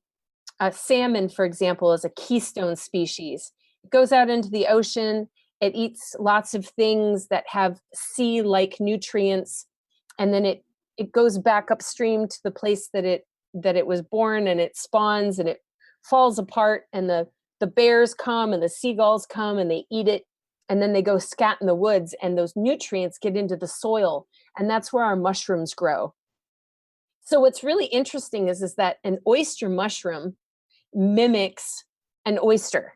Salmon, for example, is a keystone species. It goes out into the ocean. It eats lots of things that have sea-like nutrients, and then it goes back upstream to the place that it was born, and it spawns, and it falls apart, and the bears come and the seagulls come and they eat it, and then they go scat in the woods, and those nutrients get into the soil, and that's where our mushrooms grow. So what's really interesting is that an oyster mushroom mimics an oyster.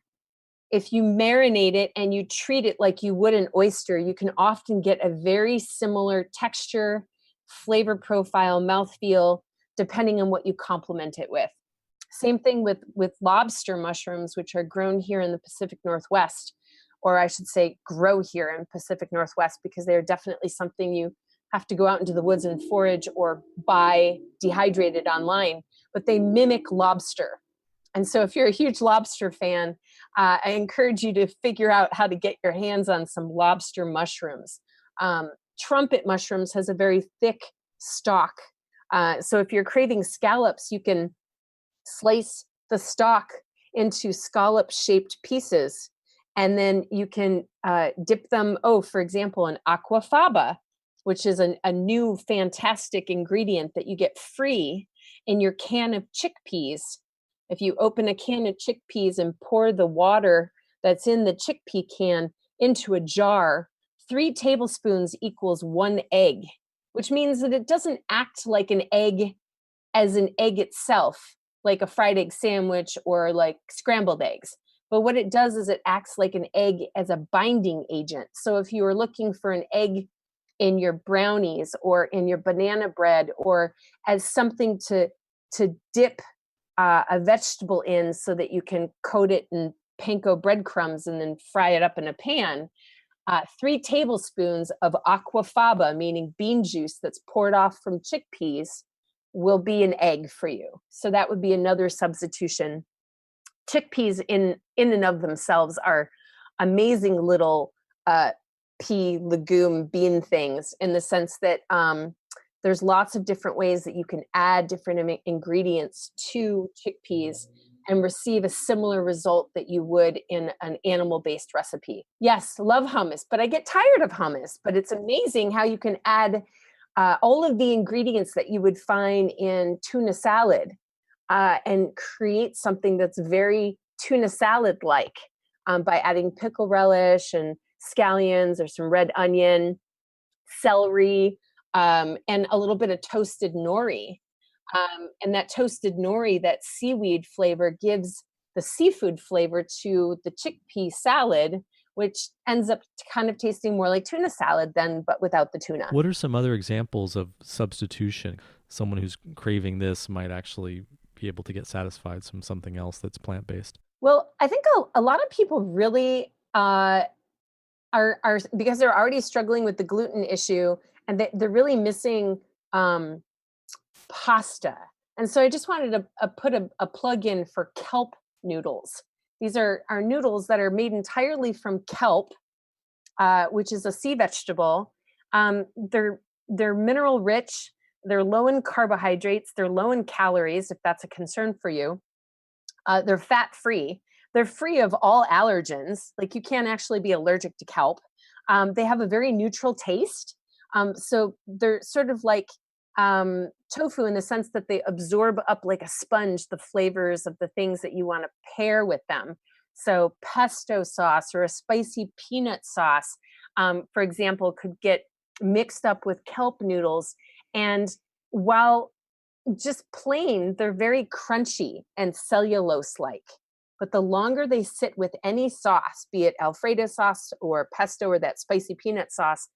If you marinate it and you treat it like you would an oyster, you can often get a very similar texture, flavor profile, mouthfeel, depending on what you complement it with. Same thing with lobster mushrooms, which are grown here in the Pacific Northwest, or I should say grow here in Pacific Northwest, because they're definitely something you have to go out into the woods and forage or buy dehydrated online, but they mimic lobster. And so if you're a huge lobster fan, I encourage you to figure out how to get your hands on some lobster mushrooms. Trumpet mushrooms has a very thick stalk. So if you're craving scallops, you can slice the stalk into scallop-shaped pieces, and then you can dip them, for example, in aquafaba, which is a new fantastic ingredient that you get free in your can of chickpeas. If you open a can of chickpeas and pour the water that's in the chickpea can into a jar, 3 tablespoons equals 1 egg, which means that it doesn't act like an egg as an egg itself, like a fried egg sandwich or like scrambled eggs. But what it does is it acts like an egg as a binding agent. So if you are looking for an egg in your brownies or in your banana bread, or as something to to dip a vegetable in so that you can coat it in panko breadcrumbs and then fry it up in a pan. 3 tablespoons of aquafaba, meaning bean juice that's poured off from chickpeas, will be an egg for you. So that would be another substitution. Chickpeas in and of themselves are amazing little pea, legume, bean things, in the sense that there's lots of different ways that you can add different ingredients to chickpeas and receive a similar result that you would in an animal-based recipe. Yes, love hummus, but I get tired of hummus. But it's amazing how you can add all of the ingredients that you would find in tuna salad and create something that's very tuna salad-like by adding pickle relish and scallions or some red onion, celery, and a little bit of toasted nori. And that toasted nori, that seaweed flavor, gives the seafood flavor to the chickpea salad, which ends up kind of tasting more like tuna salad then, but without the tuna. What are some other examples of substitution? Someone who's craving this might actually be able to get satisfied from something else that's plant-based. Well, I think a lot of people really are because they're already struggling with the gluten issue, and they're really missing pasta. And so I just wanted to put a plug in for kelp noodles. These are noodles that are made entirely from kelp, which is a sea vegetable. They're mineral rich. They're low in carbohydrates. They're low in calories, if that's a concern for you. They're fat free. They're free of all allergens. Like, you can't actually be allergic to kelp. They have a very neutral taste. So they're sort of like tofu, in the sense that they absorb up like a sponge the flavors of the things that you want to pair with them. So pesto sauce or a spicy peanut sauce, for example, could get mixed up with kelp noodles. And while just plain, they're very crunchy and cellulose-like. But the longer they sit with any sauce, be it Alfredo sauce or pesto or that spicy peanut sauce,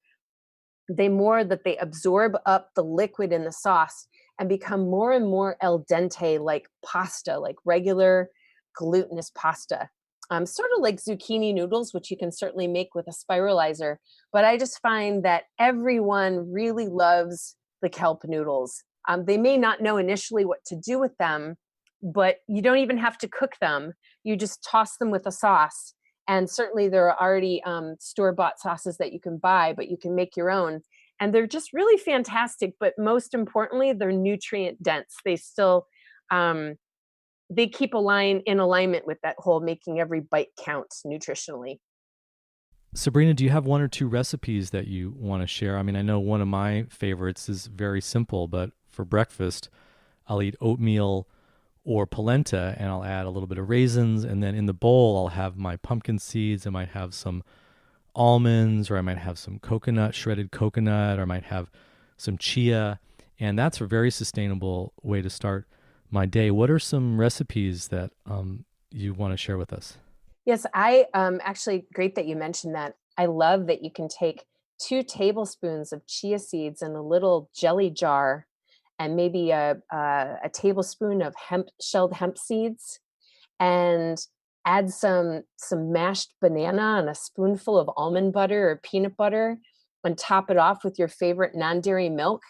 the more that they absorb up the liquid in the sauce and become more and more al dente, like pasta, like regular glutinous pasta. Sort of like zucchini noodles, which you can certainly make with a spiralizer. But I just find that everyone really loves the kelp noodles. They may not know initially what to do with them, but you don't even have to cook them. You just toss them with a sauce. And certainly there are already store-bought sauces that you can buy, but you can make your own. And they're just really fantastic. But most importantly, they're nutrient dense. They still, they keep in alignment with that whole making every bite count nutritionally. Sabrina, do you have one or two recipes that you want to share? I mean, I know one of my favorites is very simple, but for breakfast, I'll eat oatmeal or polenta, and I'll add a little bit of raisins, and then in the bowl, I'll have my pumpkin seeds. I might have some almonds, or I might have some coconut, shredded coconut, or I might have some chia, and that's a very sustainable way to start my day. What are some recipes that you want to share with us? Yes, I actually, great that you mentioned that. I love that you can take 2 tablespoons of chia seeds in a little jelly jar, and maybe a tablespoon of shelled hemp seeds, and add some mashed banana and a spoonful of almond butter or peanut butter, and top it off with your favorite non-dairy milk,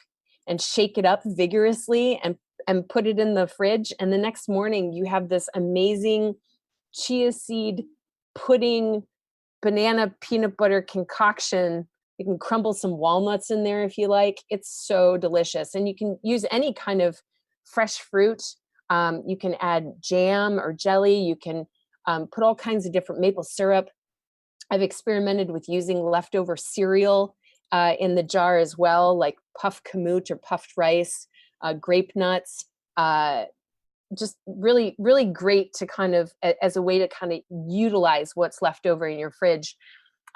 and shake it up vigorously and put it in the fridge. And the next morning you have this amazing chia seed pudding, banana peanut butter concoction. You can crumble some walnuts in there if you like. It's so delicious. And you can use any kind of fresh fruit. You can add jam or jelly. You can put all kinds of different maple syrup. I've experimented with using leftover cereal in the jar as well, like puffed kamut or puffed rice, grape nuts. Just really, really great to kind of, as a way to kind of utilize what's left over in your fridge.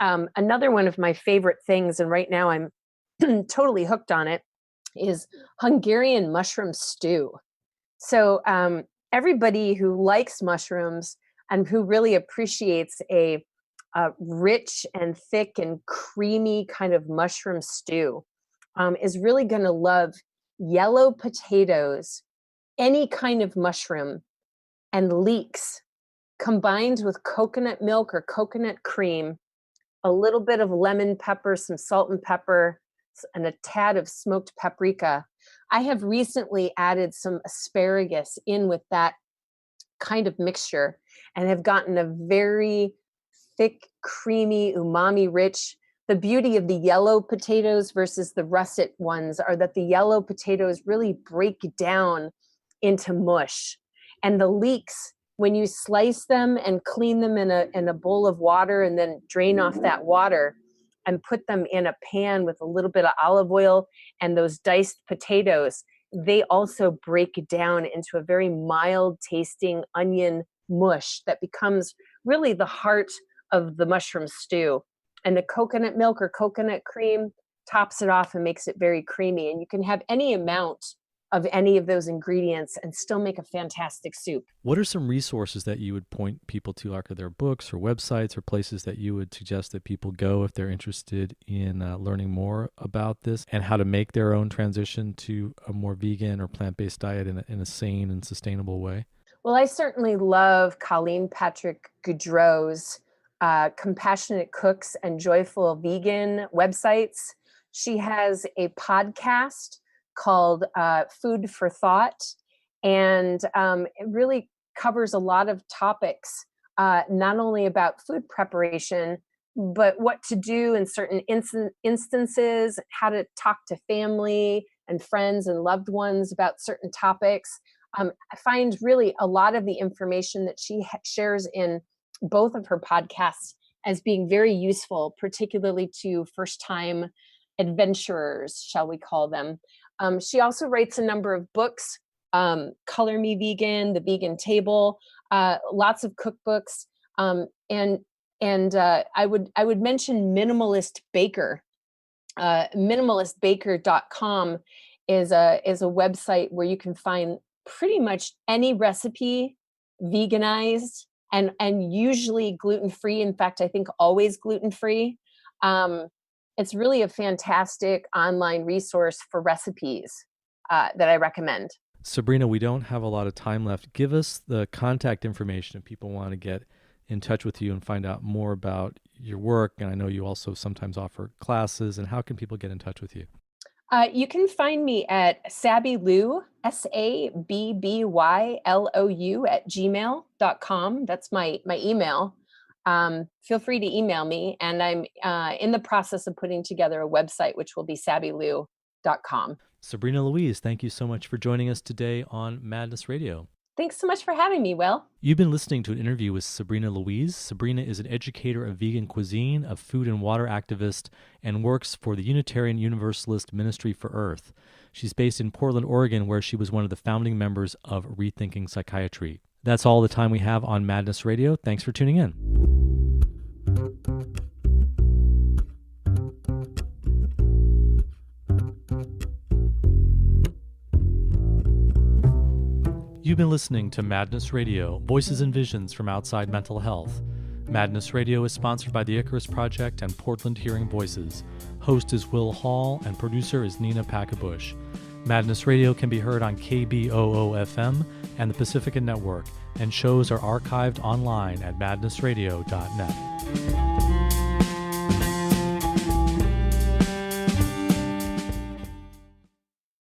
Another one of my favorite things, and right now I'm totally hooked on it, is Hungarian mushroom stew. So everybody who likes mushrooms and who really appreciates a rich and thick and creamy kind of mushroom stew is really going to love yellow potatoes any kind of mushroom and leeks combined with coconut milk or coconut cream, a little bit of lemon pepper, some salt and pepper, and a tad of smoked paprika. I have recently added some asparagus in with that kind of mixture and have gotten a very thick, creamy, umami rich. The beauty of the yellow potatoes versus the russet ones are that the yellow potatoes really break down into mush. And the leeks, when you slice them and clean them in a bowl of water and then drain off that water and put them in a pan with a little bit of olive oil and those diced potatoes, they also break down into a very mild tasting onion mush that becomes really the heart of the mushroom stew. And the coconut milk or coconut cream tops it off and makes it very creamy. And you can have any amount of any of those ingredients and still make a fantastic soup. What are some resources that you would point people to? Like, are there books or websites or places that you would suggest that people go if they're interested in learning more about this and how to make their own transition to a more vegan or plant-based diet in a sane and sustainable way? Well, I certainly love Colleen Patrick Goudreau's Compassionate Cooks and Joyful Vegan websites. She has a podcast called Food for Thought, and it really covers a lot of topics, not only about food preparation, but what to do in certain instances, how to talk to family and friends and loved ones about certain topics. I find really a lot of the information that she shares in both of her podcasts as being very useful, particularly to first-time adventurers, shall we call them. She also writes a number of books, Color Me Vegan, The Vegan Table, lots of cookbooks, and I would mention Minimalist Baker. Minimalistbaker.com is a website where you can find pretty much any recipe veganized and usually gluten-free. In fact, I think always gluten-free. It's really a fantastic online resource for recipes that I recommend. Sabrina, we don't have a lot of time left. Give us the contact information if people want to get in touch with you and find out more about your work. And I know you also sometimes offer classes. And how can people get in touch with you? You can find me at sabbylou, SABBYLOU @gmail.com. That's my email. Feel free to email me, and I'm in the process of putting together a website, which will be sabbylou.com. Sabrina Louise, thank you so much for joining us today on Madness Radio. Thanks so much for having me, Will. You've been listening to an interview with Sabrina Louise. Sabrina is an educator of vegan cuisine, a food and water activist, and works for the Unitarian Universalist Ministry for Earth. She's based in Portland, Oregon, where she was one of the founding members of Rethinking Psychiatry. That's all the time we have on Madness Radio. Thanks for tuning in. You've been listening to Madness Radio, voices and visions from outside mental health. Madness Radio is sponsored by the Icarus Project and Portland Hearing Voices. Host is Will Hall and producer is Nina Packabush. Madness Radio can be heard on KBOO-FM and the Pacifica Network, and shows are archived online at madnessradio.net.